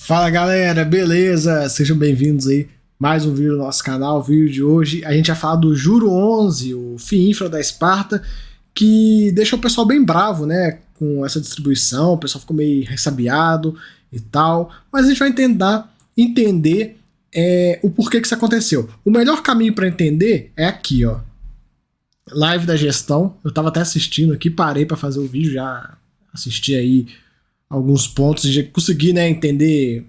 Fala galera, beleza? Sejam bem-vindos aí. Mais um vídeo do nosso canal. O vídeo de hoje a gente vai falar do Juro 11, o FII Infra da Sparta, que deixou o pessoal bem bravo, né? Com essa distribuição, o pessoal ficou meio ressabiado e tal. Mas a gente vai entender o porquê que isso aconteceu. O melhor caminho para entender é aqui, ó. Live da gestão. Eu tava até assistindo aqui, parei para fazer o vídeo, já assisti aí alguns pontos, já consegui, né, entender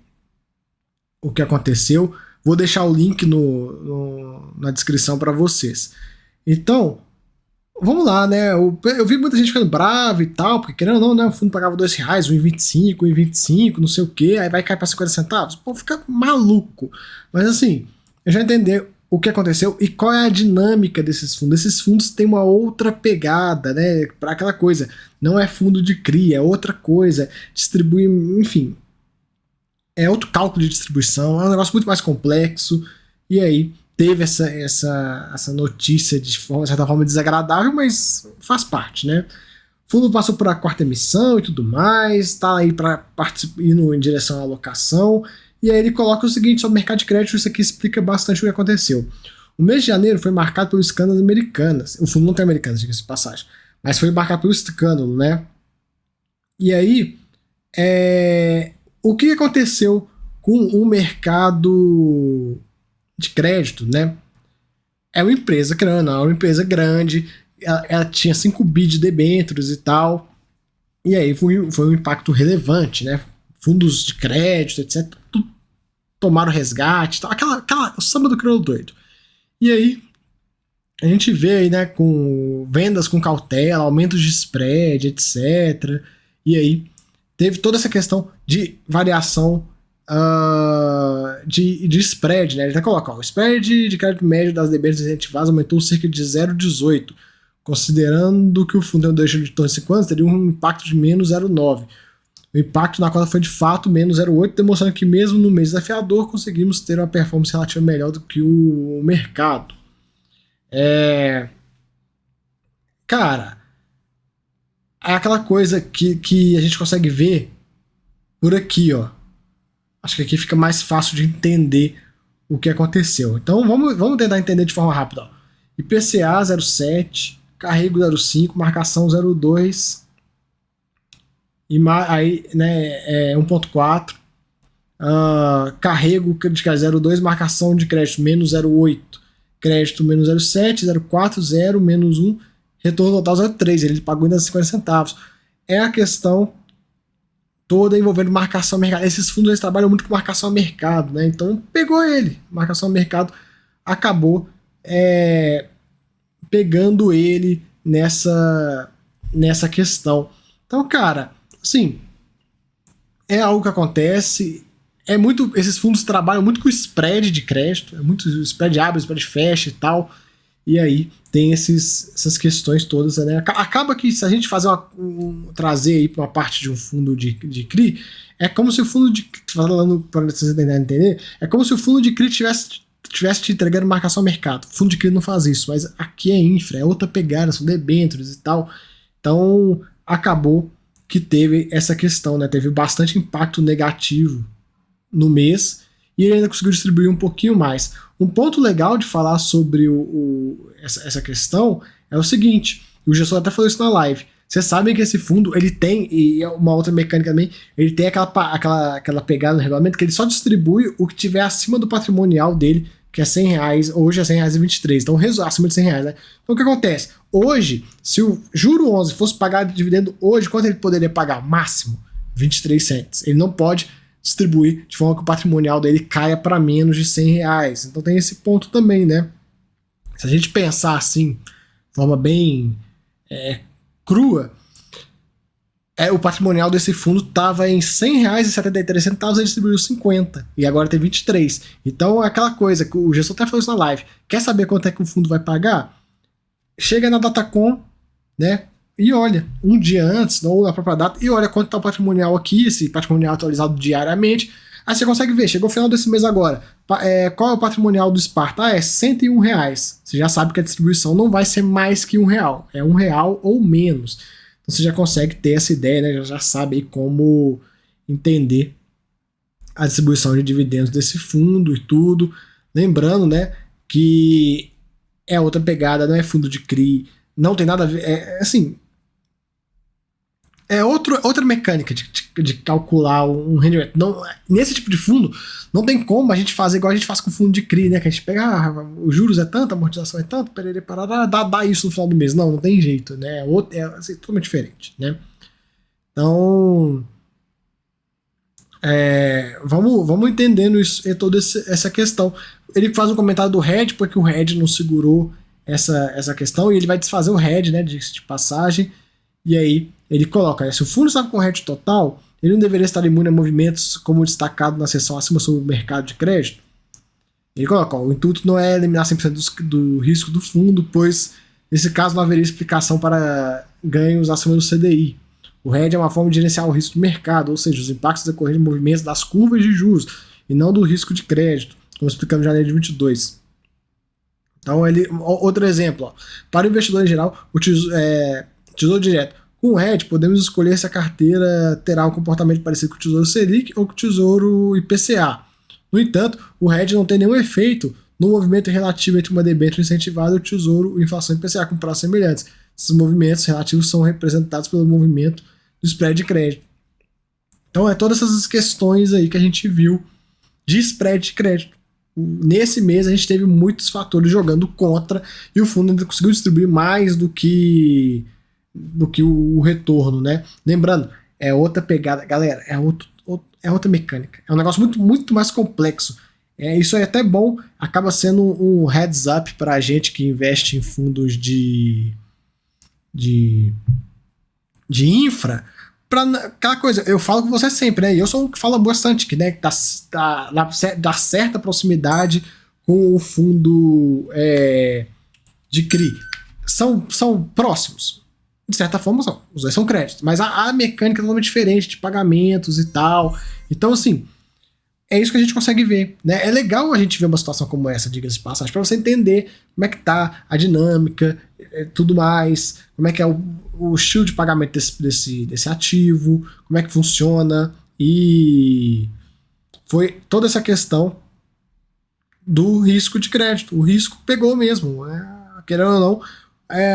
o que aconteceu. Vou deixar o link na descrição para vocês. Então, vamos lá, né? Eu vi muita gente ficando brava e tal, porque querendo ou não, né, o fundo pagava R$2, R$1,25, R$1,25, não sei o que, aí vai cair para 50 centavos. Pô, fica maluco. Mas assim, eu já entendi o que aconteceu e qual é a dinâmica desses fundos. Esses fundos têm uma outra pegada, né? Para aquela coisa. Não é fundo de CRI, é outra coisa. Distribui, enfim. É outro cálculo de distribuição, é um negócio muito mais complexo. E aí teve essa notícia de certa forma desagradável, mas faz parte, né? O fundo passou por a quarta emissão e tudo mais, está aí para indo em direção à alocação. E aí ele coloca o seguinte sobre o mercado de crédito, isso aqui explica bastante o que aconteceu. O mês de janeiro foi marcado pelo escândalo Americanas. O fundo não tem Americanas, diga-se de passagem. Mas foi marcado pelo escândalo, né? E aí, o que aconteceu com o mercado de crédito, né? É uma empresa grande, ela tinha 5 bi de debêntures e tal. E aí foi um impacto relevante, né? Fundos de crédito, etc. Tomaram resgate, tal, o samba do crioulo doido. E aí a gente vê aí, né, com vendas com cautela, aumentos de spread, etc. E aí teve toda essa questão de variação de spread, né? Ele até coloca, ó, o spread de crédito médio das debêntures incentivadas aumentou cerca de 0,18, considerando que o fundo deixa de torno de 5 anos, teria um impacto de menos 0,9. O impacto na cota foi de fato menos 0,8, demonstrando que mesmo no mês desafiador conseguimos ter uma performance relativa melhor do que o mercado. Cara, é aquela coisa que a gente consegue ver por aqui, ó. Acho que aqui fica mais fácil de entender o que aconteceu. Então vamos tentar entender de forma rápida, ó. IPCA 0,7, carrego 0,5, marcação 0,2, e aí, né, 1,4, carrego de 0,2, marcação de crédito menos 0,8, crédito menos 0,7, 0,4, 0, menos 1, retorno total 0,3, ele pagou ainda 50 centavos. É a questão toda envolvendo marcação a mercado. Esses fundos eles trabalham muito com marcação a mercado, né? Então pegou ele, marcação a mercado, acabou pegando ele nessa questão. Então, cara, assim, é algo que acontece. Esses fundos trabalham muito com spread de crédito, é muito spread abre, spread fecha e tal. E aí tem essas questões todas, né? Acaba que se a gente fazer trazer aí para uma parte de um fundo de CRI, é como se o fundo de falando para vocês tentarem entender, é como se o fundo de CRI tivesse te entregando marcação ao mercado. O fundo de CRI não faz isso, mas aqui é infra, é outra pegada, são debêntures e tal. Então acabou que teve essa questão, né? Teve bastante impacto negativo no mês e ele ainda conseguiu distribuir um pouquinho mais. Um ponto legal de falar sobre essa questão é o seguinte, o gestor até falou isso na live, vocês sabem que esse fundo, ele tem, e é uma outra mecânica também, ele tem aquela pegada no regulamento que ele só distribui o que tiver acima do patrimonial dele, que é R$100, hoje é R$100,23, então acima de R$100, né? Então o que acontece? Hoje, se o Juro 11 fosse pagar de dividendo hoje, quanto ele poderia pagar? Máximo 23 cents. Ele não pode distribuir de forma que o patrimonial dele caia para menos de R$100. Então tem esse ponto também, né? Se a gente pensar assim, de forma bem crua, o patrimonial desse fundo estava em R$100,73, ele distribuiu 50 e agora tem 23. Então é aquela coisa que o gestor até falou isso na live. Quer saber quanto é que o fundo vai pagar? Chega na Datacom, né? E olha, um dia antes, ou na própria data, e olha quanto está o patrimonial aqui, esse patrimonial atualizado diariamente. Aí você consegue ver, chegou o final desse mês agora, qual é o patrimonial do Sparta? É R$101. Você já sabe que a distribuição não vai ser mais que R$1, é R$1 ou menos. Então você já consegue ter essa ideia, né? Já sabe aí como entender a distribuição de dividendos desse fundo e tudo. Lembrando, né, que é outra pegada, não é fundo de CRI, não tem nada a ver, assim, outra mecânica de calcular um rendimento. Não, nesse tipo de fundo, não tem como a gente fazer igual a gente faz com fundo de CRI, né? Que a gente pega, os juros é tanto, a amortização é tanto, perere, parará, dá isso no final do mês. Não tem jeito, né? É assim, totalmente diferente, né? Então, vamos entendendo isso, toda essa questão. Ele faz um comentário do hedge, porque o hedge não segurou essa questão, e ele vai desfazer o hedge, né, de passagem, e aí ele coloca, se o fundo estava com hedge total, ele não deveria estar imune a movimentos como destacado na seção acima sobre o mercado de crédito. Ele coloca, o intuito não é eliminar 100% do risco do fundo, pois nesse caso não haveria explicação para ganhos acima do CDI. O hedge é uma forma de gerenciar o risco do mercado, ou seja, os impactos decorrentes de movimentos das curvas de juros, e não do risco de crédito, como explicamos em janeiro de 22. Então, outro exemplo, ó, para o investidor em geral, o Tesouro Direto. Com o hedge, podemos escolher se a carteira terá um comportamento parecido com o Tesouro Selic ou com o Tesouro IPCA. No entanto, o hedge não tem nenhum efeito no movimento relativo entre uma debênture incentivada e o Tesouro Inflação IPCA, com prazos semelhantes. Esses movimentos relativos são representados pelo movimento do spread de crédito. Então, todas essas questões aí que a gente viu de spread de crédito. Nesse mês a gente teve muitos fatores jogando contra e o fundo ainda conseguiu distribuir mais do que o retorno, né? Lembrando, é outra pegada, galera, é outra mecânica. É um negócio muito, muito mais complexo. Isso é até bom, acaba sendo um heads up para a gente que investe em fundos de infra, para aquela coisa, eu falo com você sempre, né? E eu sou um que fala bastante, que, né, dá certa proximidade com o fundo de CRI. São próximos. De certa forma, os dois são créditos. Mas a mecânica é totalmente diferente de pagamentos e tal. Então, assim, é isso que a gente consegue ver, né? É legal a gente ver uma situação como essa, diga-se de passagem, para você entender como é que tá a dinâmica, tudo mais, como é que é o estilo de pagamento desse ativo, como é que funciona, e foi toda essa questão do risco de crédito. O risco pegou mesmo, querendo ou não,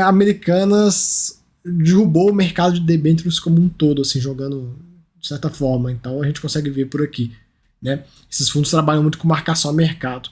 Americanas derrubou o mercado de debêntures como um todo, assim, jogando de certa forma. Então a gente consegue ver por aqui, né? Esses fundos trabalham muito com marcação a mercado.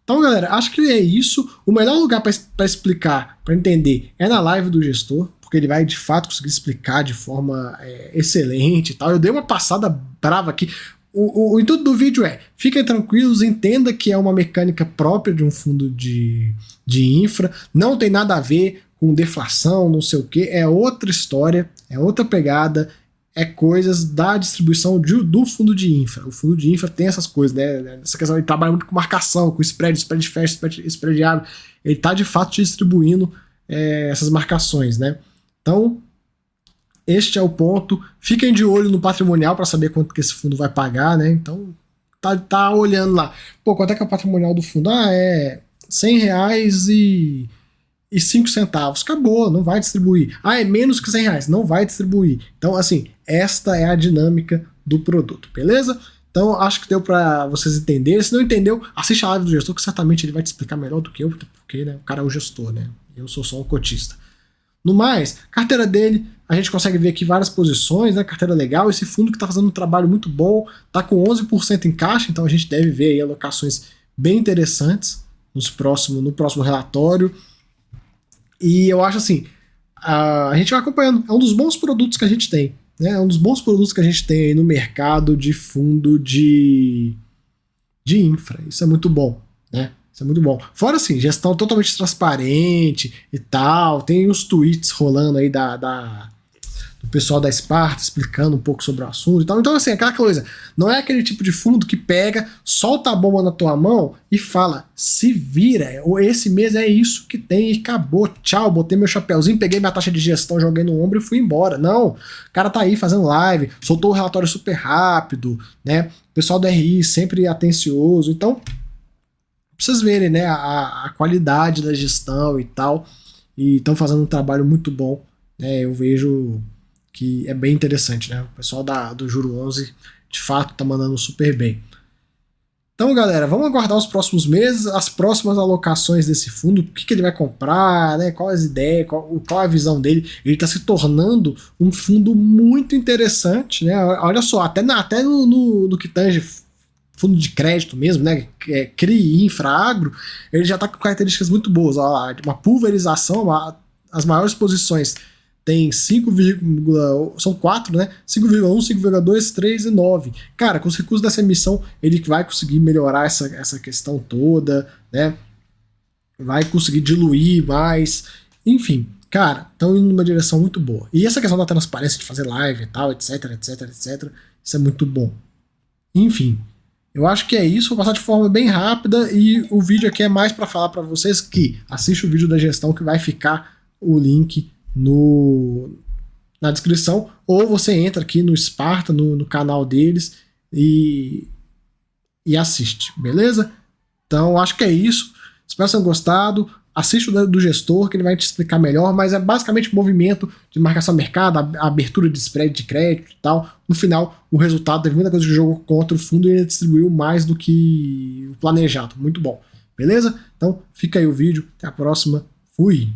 Então, galera, acho que é isso. O melhor lugar para explicar, para entender, é na live do gestor, porque ele vai de fato conseguir explicar de forma excelente e tal. Eu dei uma passada brava aqui. O intuito do vídeo fiquem tranquilos, entenda que é uma mecânica própria de um fundo de infra, não tem nada a ver com deflação, não sei o que, é outra história, é outra pegada, é coisas da distribuição do fundo de infra. O fundo de infra tem essas coisas, né? Essa questão, ele trabalha muito com marcação, com spread fecha, spread abre. Ele está de fato distribuindo essas marcações, né? Então, este é o ponto. Fiquem de olho no patrimonial para saber quanto que esse fundo vai pagar, né? Então, tá olhando lá. Pô, quanto é que é o patrimonial do fundo? É R$100 e 5 centavos. Acabou, não vai distribuir. É menos que R$100, não vai distribuir. Então, assim, esta é a dinâmica do produto, beleza? Então, acho que deu para vocês entenderem. Se não entendeu, assiste a live do gestor, que certamente ele vai te explicar melhor do que eu, porque, né, o cara é o gestor, né? Eu sou só um cotista. No mais, carteira dele, a gente consegue ver aqui várias posições, né? Carteira legal. Esse fundo que está fazendo um trabalho muito bom, tá com 11% em caixa, então a gente deve ver aí alocações bem interessantes no próximo relatório. E eu acho assim, a gente vai acompanhando, é um dos bons produtos que a gente tem, né? É um dos bons produtos que a gente tem aí no mercado de fundo de infra. Isso é muito bom, né? Isso é muito bom. Fora assim, gestão totalmente transparente e tal, tem uns tweets rolando aí do pessoal da Sparta explicando um pouco sobre o assunto e tal. Então, assim, aquela coisa, não é aquele tipo de fundo que pega, solta a bomba na tua mão e fala, se vira, ou esse mês é isso que tem e acabou, tchau, botei meu chapéuzinho, peguei minha taxa de gestão, joguei no ombro e fui embora. Não, o cara tá aí fazendo live, soltou o relatório super rápido, né? O pessoal do RI sempre atencioso, então, pra vocês verem, né, a qualidade da gestão e tal, e estão fazendo um trabalho muito bom, né? Eu vejo que é bem interessante, né? O pessoal do Juro 11 de fato está mandando super bem. Então, galera, vamos aguardar os próximos meses, as próximas alocações desse fundo, o que ele vai comprar, né, qual as ideias, qual a visão dele. Ele está se tornando um fundo muito interessante, né? Olha só, até no que tange fundo de crédito mesmo, né, CRI, infra, agro, ele já está com características muito boas. Ó, uma pulverização, as maiores posições tem 5, são 4, né? 5,1, 5,2, 3 e 9. Cara, com os recursos dessa emissão, ele vai conseguir melhorar essa questão toda, né? Vai conseguir diluir mais. Enfim, cara, estão indo numa direção muito boa. E essa questão da transparência de fazer live e tal, etc, etc, etc, isso é muito bom. Enfim, eu acho que é isso. Vou passar de forma bem rápida e o vídeo aqui é mais para falar para vocês que assiste o vídeo da gestão que vai ficar o link na descrição, ou você entra aqui no Sparta, no canal deles e assiste, beleza? Então acho que é isso, espero que tenham gostado. Assiste o do gestor que ele vai te explicar melhor, mas é basicamente movimento de marcação mercado, abertura de spread de crédito e tal. No final, o resultado teve muita coisa que jogou contra o fundo e ele distribuiu mais do que o planejado, muito bom, beleza? Então fica aí o vídeo, até a próxima, fui!